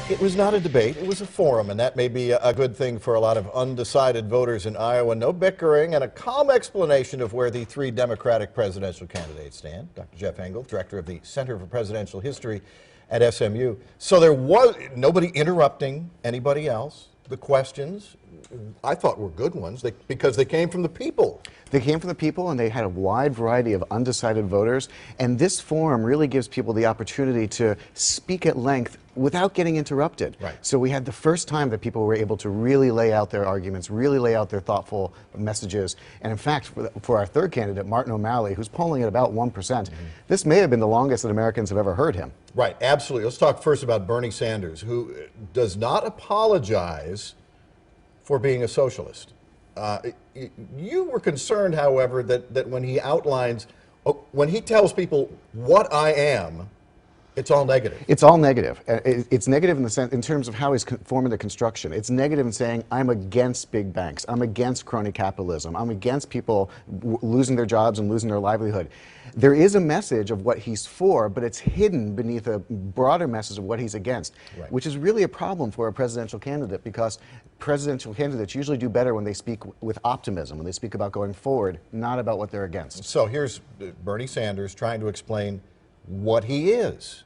It was not a debate, it was a forum, and that may be a good thing for a lot of undecided voters in Iowa. No bickering and a calm explanation of where the three Democratic presidential candidates stand. Dr. Jeff Engel, director of the Center for Presidential History at SMU. So there was nobody interrupting anybody else. The questions, I thought, were good ones because they came from the people. They came from the people, and they had a wide variety of undecided voters. And this forum really gives people the opportunity to speak at length without getting interrupted. Right. So we had the first time that people were able to really lay out their arguments, really lay out their thoughtful messages. And in fact, for our third candidate, Martin O'Malley, who's polling at about 1%, this may have been the longest that Americans have ever heard him. Right, absolutely. Let's talk first about Bernie Sanders, who does not apologize for being a socialist. You were concerned, however, that when he outlines, when he tells people what I am, it's all negative. It's all negative. It's negative in the sense, in terms of how he's forming the construction. It's negative in saying, I'm against big banks. I'm against crony capitalism. I'm against people losing their jobs and losing their livelihood. There is a message of what he's for, but it's hidden beneath a broader message of what he's against, right, which is really a problem for a presidential candidate, because presidential candidates usually do better when they speak with optimism, when they speak about going forward, not about what they're against. So here's Bernie Sanders trying to explain what he is.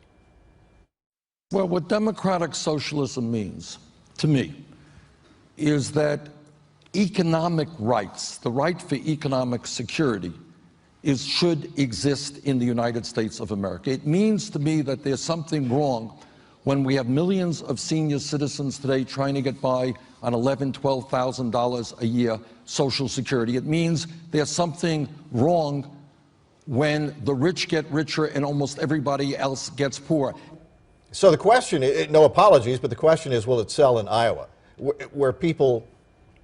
Well, what democratic socialism means, to me, is that economic rights, the right for economic security, should exist in the United States of America. It means to me that there's something wrong when we have millions of senior citizens today trying to get by on $11,000, $12,000 a year Social Security. It means there's something wrong when the rich get richer and almost everybody else gets poor. So the question, no apologies, but the question is, will it sell in Iowa, where people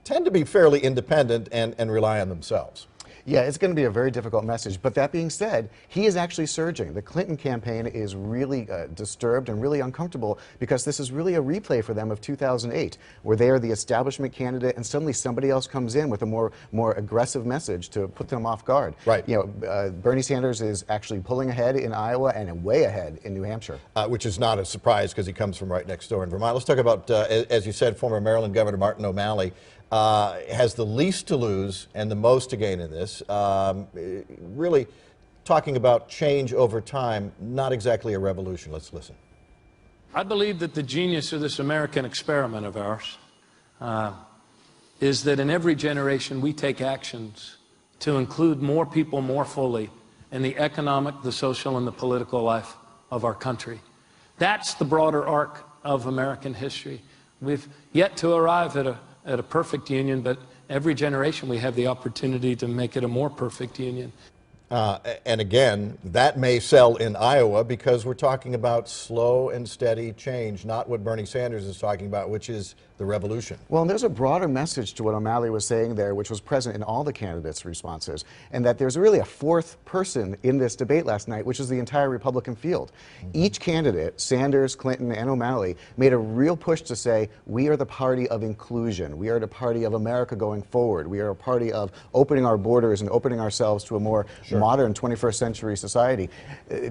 tend to be fairly independent and rely on themselves? Yeah, it's going to be a very difficult message. But that being said, he is actually surging. The Clinton campaign is really disturbed and really uncomfortable, because this is really a replay for them of 2008, where they are the establishment candidate and suddenly somebody else comes in with a more aggressive message to put them off guard. Right. You know, Bernie Sanders is actually pulling ahead in Iowa and way ahead in New Hampshire. Which is not a surprise, because he comes from right next door in Vermont. Let's talk about, as you said, former Maryland Governor Martin O'Malley. Has the least to lose and the most to gain in this. Really talking about change over time, not exactly a revolution. Let's listen. I believe that the genius of this American experiment of ours is that in every generation we take actions to include more people more fully in the economic, the social, and the political life of our country. That's the broader arc of American history. We've yet to arrive at a perfect union, but every generation we have the opportunity to make it a more perfect union. And again, that may sell in Iowa, because we're talking about slow and steady change, not what Bernie Sanders is talking about, which is the revolution. Well, and there's a broader message to what O'Malley was saying there, which was present in all the candidates' responses, and that there's really a fourth person in this debate last night, which is the entire Republican field. Each candidate, Sanders, Clinton, and O'Malley, made a real push to say, we are the party of inclusion. We are the party of America going forward. We are a party of opening our borders and opening ourselves to a more modern 21st century society,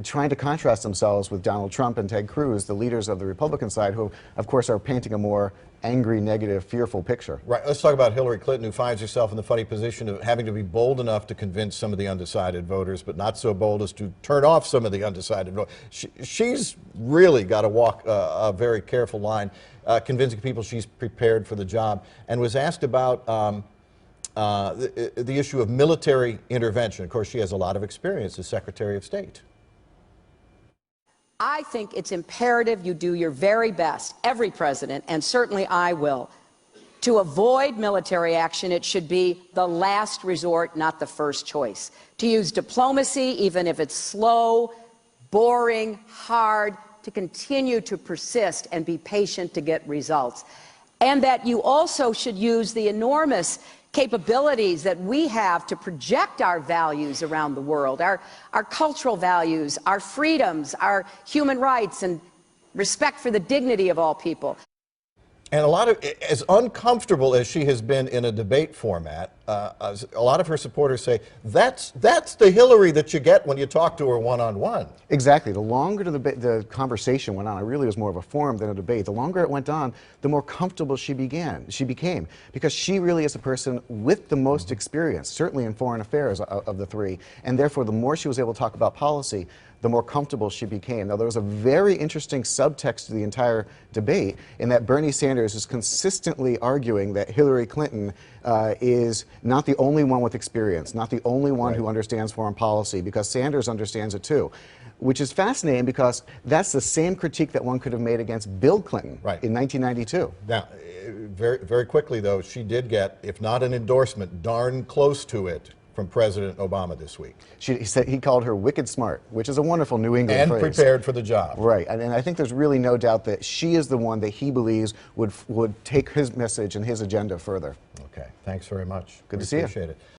trying to contrast themselves with Donald Trump and Ted Cruz, the leaders of the Republican side, who, of course, are painting a more angry, negative, fearful picture. Right. Let's talk about Hillary Clinton, who finds herself in the funny position of having to be bold enough to convince some of the undecided voters, but not so bold as to turn off some of the undecided voters. She's really got to walk a very careful line, convincing people she's prepared for the job, and was asked about the issue of military intervention. Of course, she has a lot of experience as Secretary of State. I think it's imperative you do your very best, every president, and certainly I will, to avoid military action. It should be the last resort, not the first choice. To use diplomacy, even if it's slow, boring, hard, to continue to persist and be patient to get results. And that you also should use the enormous capabilities that we have to project our values around the world, our cultural values, our freedoms, our human rights, and respect for the dignity of all people. And a lot of, as uncomfortable as she has been in a debate format, a lot of her supporters say, that's the Hillary that you get when you talk to her one-on-one. Exactly. The longer the conversation went on, it really was more of a forum than a debate. The longer it went on, the more comfortable she became, because she really is a person with the most experience, certainly in foreign affairs of the three, and therefore the more she was able to talk about policy, the more comfortable she became. Now, there was a very interesting subtext to the entire debate in that Bernie Sanders is consistently arguing that Hillary Clinton is not the only one with experience, not the only one who understands foreign policy, because Sanders understands it too. Which is fascinating because that's the same critique that one could have made against Bill Clinton in 1992. Now, very, very quickly though, she did get, if not an endorsement, darn close to it from President Obama this week. He called her wicked smart, which is a wonderful New England and phrase. prepared for the job. Right, and I think there's really no doubt that she is the one that he believes would take his message and his agenda further. Okay, thanks very much. Good to see you. Appreciate it.